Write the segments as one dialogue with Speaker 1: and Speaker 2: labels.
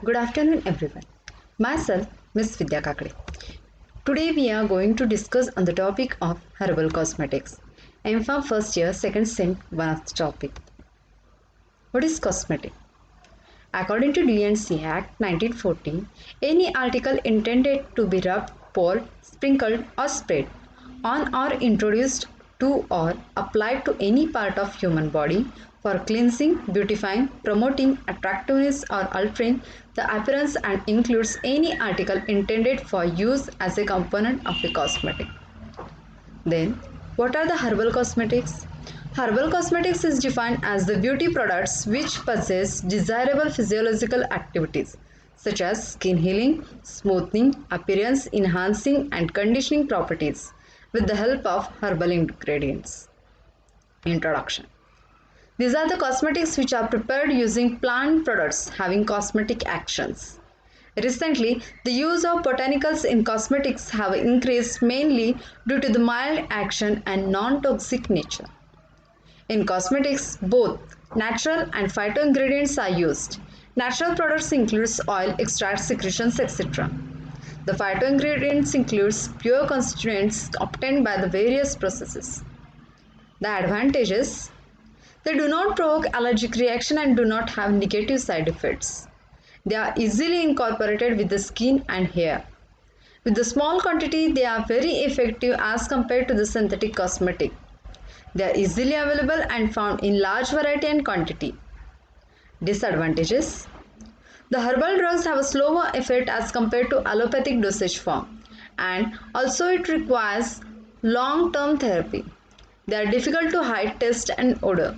Speaker 1: Good afternoon, everyone. Myself, Miss Vidya Kakade. Today we are going to discuss on the topic of herbal cosmetics. I am from first year, second sem, one of the topic. What is cosmetic? According to D&C Act 1940, any article intended to be rubbed, poured, sprinkled or sprayed on or introduced to or applied to any part of human body for cleansing, beautifying, promoting attractiveness or altering the appearance and includes any article intended for use as a component of a cosmetic. Then, what are the herbal cosmetics? Herbal cosmetics is defined as the beauty products which possess desirable physiological activities such as skin healing, smoothing, appearance enhancing, and conditioning properties with the help of herbal ingredients. Introduction. These are the cosmetics which are prepared using plant products having cosmetic actions. Recently, the use of botanicals in cosmetics have increased mainly due to the mild action and non-toxic nature. In cosmetics, both natural and phyto ingredients are used. Natural products include oil, extracts, secretions, etc. The phyto ingredients include pure constituents obtained by the various processes. The advantages: they do not provoke allergic reaction and do not have negative side effects. They are easily incorporated with the skin and hair. With the small quantity, they are very effective as compared to the synthetic cosmetic. They are easily available and found in large variety and quantity. Disadvantages: the herbal drugs have a slower effect as compared to allopathic dosage form, and also it requires long-term therapy. They are difficult to hide, taste and odor.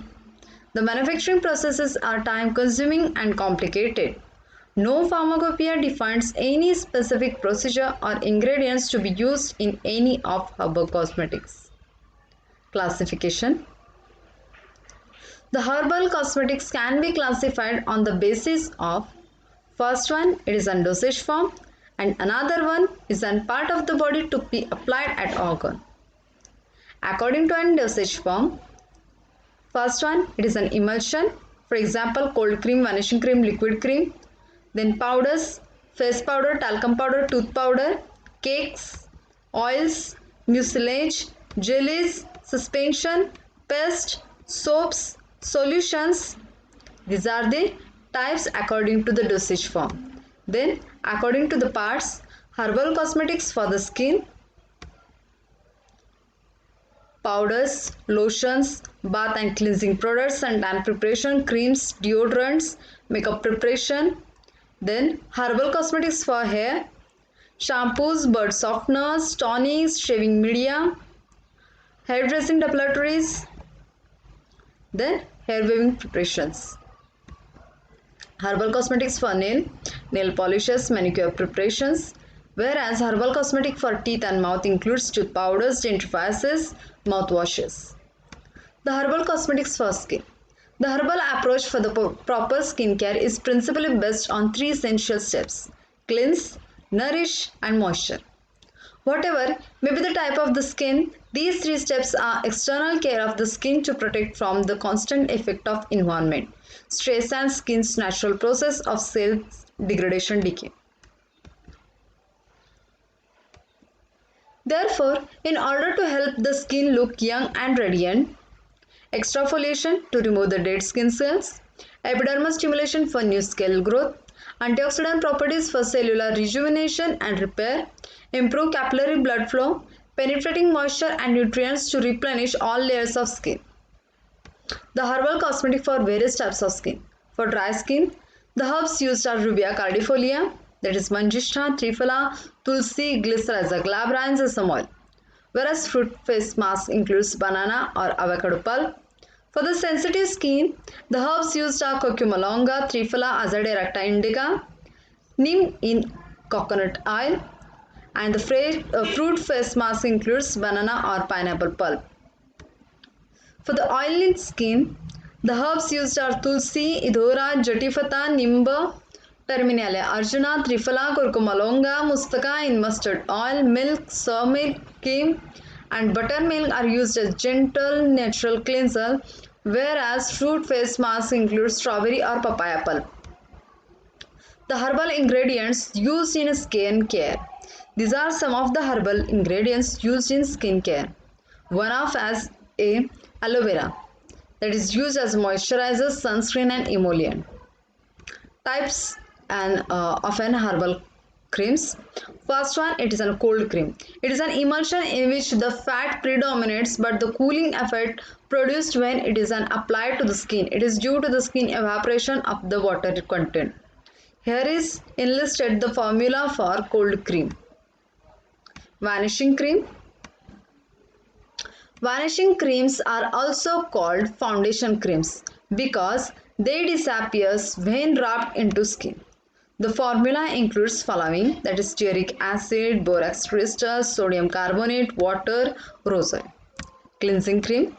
Speaker 1: The manufacturing processes are time-consuming and complicated. No pharmacopoeia defines any specific procedure or ingredients to be used in any of herbal cosmetics. Classification. The herbal cosmetics can be classified on the basis of: first one, it is on dosage form, and another one is on part of the body to be applied at organ. According to an dosage form, first one, it is an emulsion, for example, cold cream, vanishing cream, liquid cream. Then powders, face powder, talcum powder, tooth powder, cakes, oils, mucilage, jellies, suspension, paste, soaps, solutions. These are the types according to the dosage form. Then, according to the parts, herbal cosmetics for the skin, powders, lotions, bath and cleansing products, suntan preparation, creams, deodorants, makeup preparation. Then herbal cosmetics for hair, shampoos, bud softeners, tonics, shaving media, hairdressing depilators. Then hair weaving preparations. Herbal cosmetics for nail polishes, manicure preparations. Whereas herbal cosmetic for teeth and mouth includes tooth powders, dentifrices, mouthwashes. The herbal cosmetics for skin. The herbal approach for the proper skincare is principally based on three essential steps: cleanse, nourish, and moisture. Whatever may be the type of the skin, these three steps are external care of the skin to protect from the constant effect of environment, stress and skin's natural process of cells degradation decay. Therefore, in order to help the skin look young and radiant, exfoliation to remove the dead skin cells, epidermal stimulation for new cell growth, antioxidant properties for cellular rejuvenation and repair, improve capillary blood flow, penetrating moisture and nutrients to replenish all layers of skin. The herbal cosmetic for various types of skin. For dry skin, the herbs used are Rubia cardifolia, that is Manjishta, Triphala, Tulsi, Glycyrrhiza glabra and sesame oil. Whereas fruit face mask includes banana or avocado pulp. For the sensitive skin, the herbs used are curcuma longa, Triphala, Azadeh recta indica, neem in coconut oil, and the fruit face mask includes banana or pineapple pulp. For the oily skin, the herbs used are tulsi, idora, jatifata, nimba, terminale, arjuna, triphala, curcuma longa, mustaka in mustard oil, milk, soy milk, cream, and buttermilk are used as gentle natural cleanser, whereas fruit face mask includes strawberry or papaya pulp. The herbal ingredients used in skin care. These are some of the herbal ingredients used in skin care. One of as a aloe vera that is used as moisturizer, sunscreen and emollient. Types and of an herbal creams. First one, it is a cold cream. It is an emulsion in which the fat predominates but the cooling effect produced when it is applied to the skin. It is due to the skin evaporation of the water content. Here is enlisted the formula for cold cream. Vanishing cream. Vanishing creams are also called foundation creams because they disappear when rubbed into skin. The formula includes following, that is stearic acid, borax crystal, sodium carbonate, water, rose oil. Cleansing cream.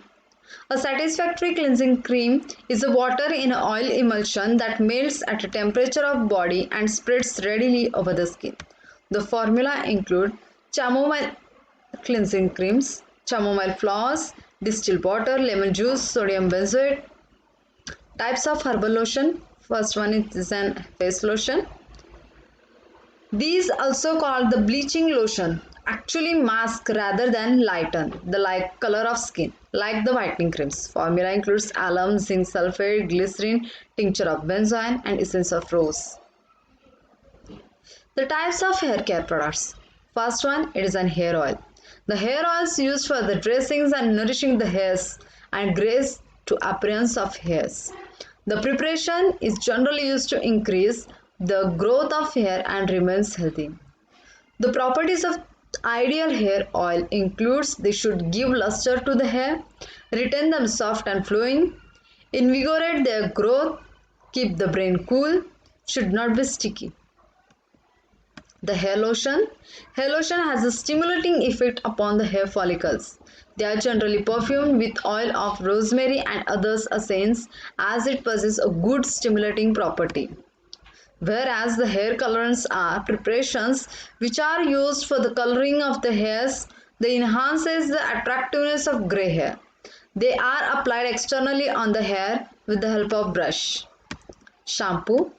Speaker 1: A satisfactory cleansing cream is a water in an oil emulsion that melts at a temperature of body and spreads readily over the skin. The formula include chamomile cleansing creams, chamomile flowers, distilled water, lemon juice, sodium benzoate. Types of herbal lotion. First one is an face lotion. These also called the bleaching lotion actually mask rather than lighten the light color of skin like the whitening creams. Formula includes alum, zinc sulfate, glycerin, tincture of benzoin and essence of rose. The types of hair care products. First one, it is an hair oil. The hair oils used for the dressings and nourishing the hairs and grace to appearance of hairs. The preparation is generally used to increase the growth of hair and remains healthy. The properties of ideal hair oil includes they should give luster to the hair, retain them soft and flowing, invigorate their growth, keep the brain cool, should not be sticky. The hair lotion. Hair lotion has a stimulating effect upon the hair follicles. They are generally perfumed with oil of rosemary and other essence as it possesses a good stimulating property. Whereas the hair colorants are preparations which are used for the coloring of the hairs, they enhances the attractiveness of grey hair. They are applied externally on the hair with the help of brush. Shampoo.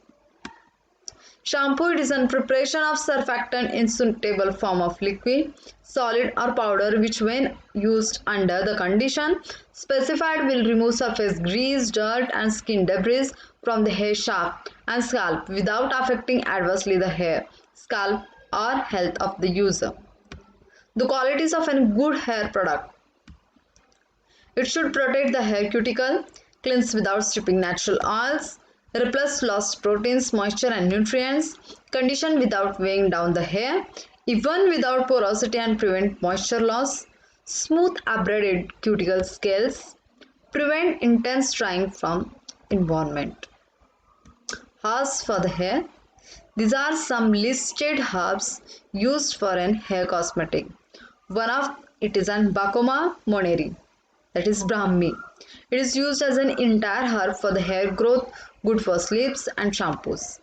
Speaker 1: Shampoo, it is a preparation of surfactant in suitable form of liquid, solid or powder which when used under the condition specified will remove surface grease, dirt and skin debris from the hair shaft and scalp without affecting adversely the hair, scalp or health of the user. The qualities of a good hair product. It should protect the hair cuticle, cleanse without stripping natural oils, replace lost proteins, moisture and nutrients, condition without weighing down the hair, even without porosity and prevent moisture loss, smooth abraded cuticle scales, prevent intense drying from environment. Herbs for the hair. These are some listed herbs used for an hair cosmetic. One of it is an Bacoma moneri, that is Brahmi. It is used as an entire herb for the hair growth, good for sleeps and shampoos.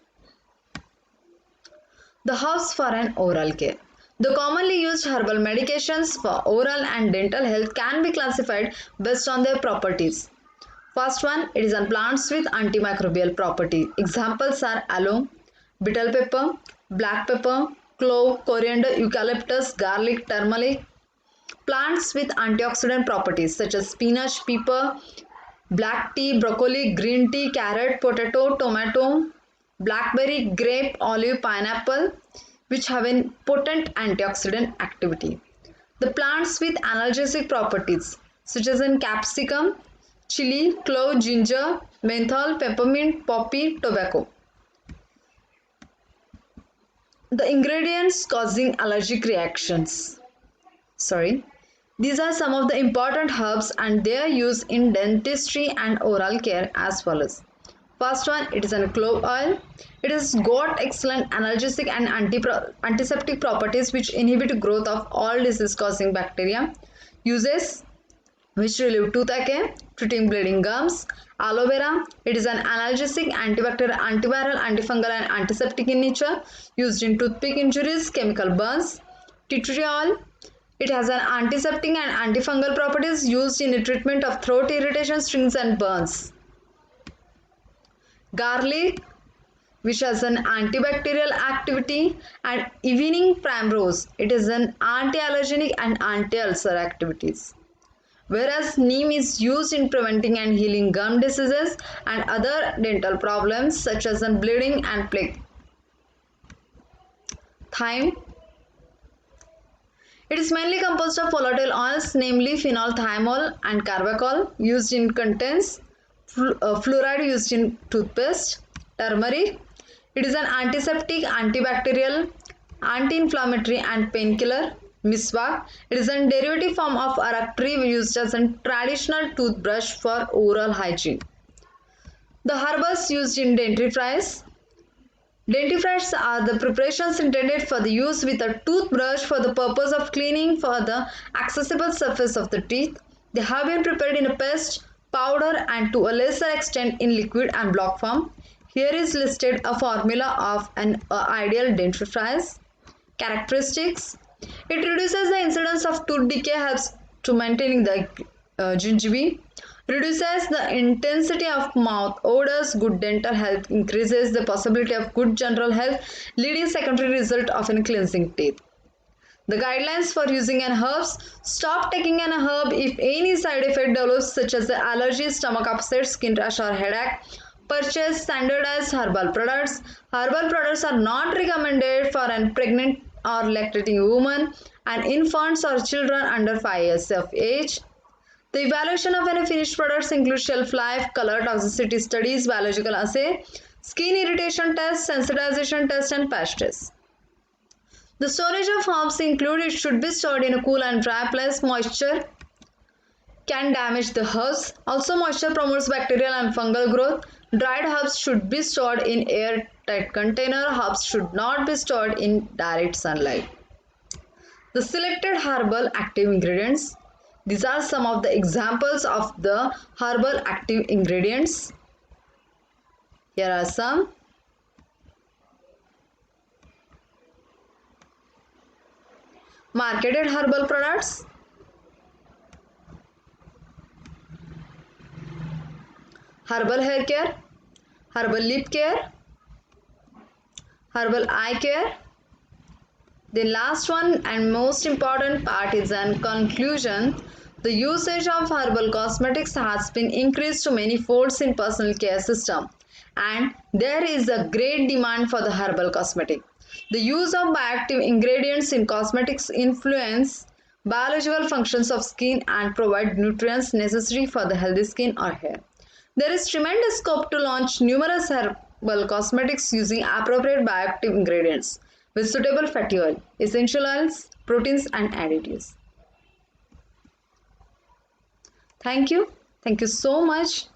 Speaker 1: The herbs for an oral care. The commonly used herbal medications for oral and dental health can be classified based on their properties. First one, it is on plants with antimicrobial property. Examples are aloe, betel pepper, black pepper, clove, coriander, eucalyptus, garlic, turmeric. Plants with antioxidant properties such as spinach, pepper, black tea, broccoli, green tea, carrot, potato, tomato, blackberry, grape, olive, pineapple, which have a potent antioxidant activity. The plants with analgesic properties such as in capsicum, chili, clove, ginger, menthol, peppermint, poppy, tobacco. The ingredients causing allergic reactions. These are some of the important herbs and their use in dentistry and oral care as follows. First one, it is a clove oil. It has got excellent analgesic and antiseptic properties which inhibit growth of all disease causing bacteria. Uses which relieve toothache, treating bleeding gums. Aloe vera, it is an analgesic, antibacterial, antiviral, antifungal and antiseptic in nature, used in toothpick injuries, chemical burns. Tea tree oil, it has an antiseptic and antifungal properties used in the treatment of throat irritation, stings and burns. Garlic, which has an antibacterial activity, and evening primrose, it is an anti-allergenic and anti-ulcer activities. Whereas neem is used in preventing and healing gum diseases and other dental problems such as bleeding and plaque. Thyme, it is mainly composed of volatile oils, namely phenolthiamol and carbachol, used in contents, fluoride used in toothpaste. Turmeric, it is an antiseptic, antibacterial, anti-inflammatory and painkiller. Miswak, it is a derivative form of arak tree used as a traditional toothbrush for oral hygiene. The herbs used in dentifrice. Dentifrices are the preparations intended for the use with a toothbrush for the purpose of cleaning for the accessible surface of the teeth. They have been prepared in a paste, powder and to a lesser extent in liquid and block form. Here is listed a formula of an ideal dentifrice. Characteristics. It reduces the incidence of tooth decay, helps to maintaining the gingiva, reduces the intensity of mouth odors, good dental health, increases the possibility of good general health, leading secondary result of a cleansing teeth. The guidelines for using an herbs: stop taking an herb if any side effect develops such as the allergy, stomach upset, skin rash or headache. Purchase standardized herbal products. Herbal products are not recommended for a pregnant or lactating woman and infants or children under 5 years of age. The evaluation of any finished products includes shelf life, color, toxicity studies, biological assay, skin irritation test, sensitization test and patch test. The storage of herbs include it should be stored in a cool and dry place. Moisture can damage the herbs. Also, moisture promotes bacterial and fungal growth. Dried herbs should be stored in airtight container. Herbs should not be stored in direct sunlight. The selected herbal active ingredients. These are some of the examples of the herbal active ingredients. Here are some. Marketed herbal products. Herbal hair care, herbal lip care, herbal eye care. The last one and most important part is an conclusion. The usage of herbal cosmetics has been increased to many folds in personal care system, and there is a great demand for the herbal cosmetic. The use of bioactive ingredients in cosmetics influence biological functions of skin and provide nutrients necessary for the healthy skin or hair. There is tremendous scope to launch numerous herbal cosmetics using appropriate bioactive ingredients with suitable fatty oil, essential oils, proteins and additives. Thank you. Thank you so much.